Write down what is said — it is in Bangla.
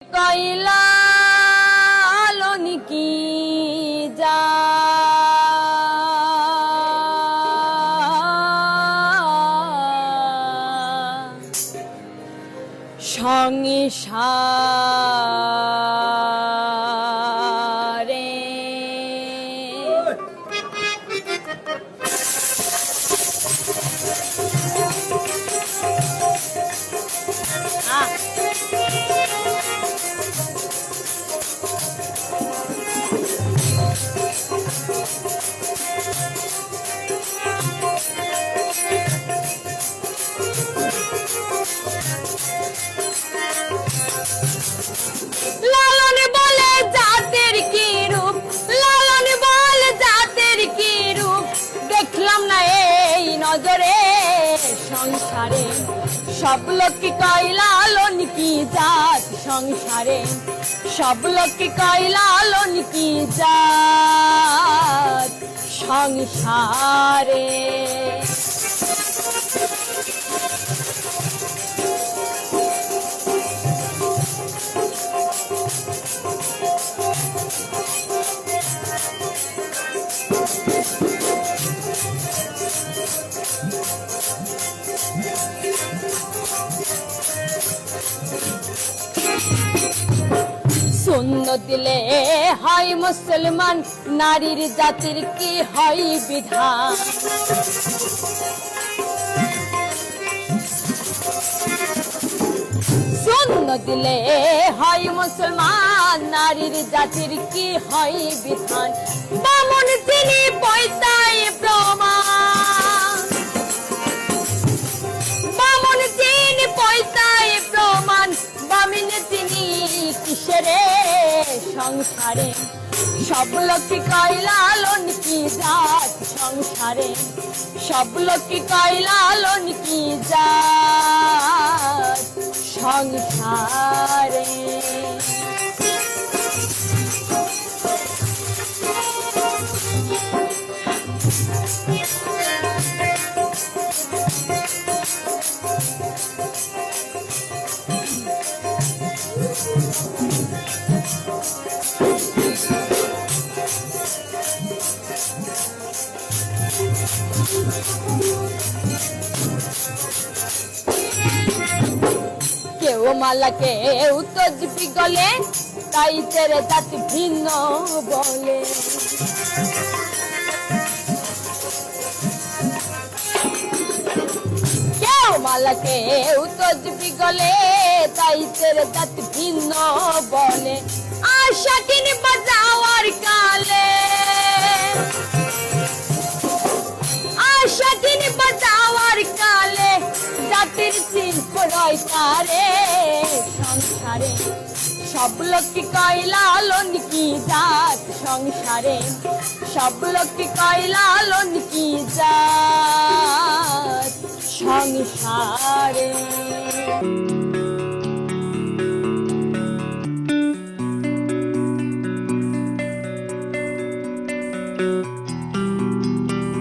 কইলা আলোনি কি যা সংসারে লালন বলে জাতের কি রূপ, লালন বলে জাতের কি রূপ, দেখলাম না এই নজরে সংসারে। সব লোক কি কয় লালন কি জাত সংসারে, সব লোক কি কয় লালন কি জাত সংসারে। শূন্য দিলে হয় মুসলমান, নারীর জাতির কি হয় বিধান। শূন্য দিলে হয় মুসলমান, নারীর জাতির কি হয় বিধান। বামন তিনি পয়তায় প্রমাণ, বামন তিনি পয়তায় প্রমাণ, বামিন তিনি কিসেরে সংসারে। সব লোক কি কয় লালন কি জাত সংসারে, সব লোক কি কয় লালন কি জাত সংসারে। কেউ মালা কেউ তজবি গলে, তাই তেরে জাতি ভিন্ন বলে। কেউ মালা কেউ তজবি গলে, তাই তেরে জাতি ভিন্ন বলে। আশা কিনে বাজাওয়ার কালে, আশা কিনে বাজাওয়ার কালে, জাতির শিল্প রয় তারে সংসারে। সব লোক কি কয় লালন কি জাত সংসারে, সব লোক কি কয় লালন কি জাত সংসারে।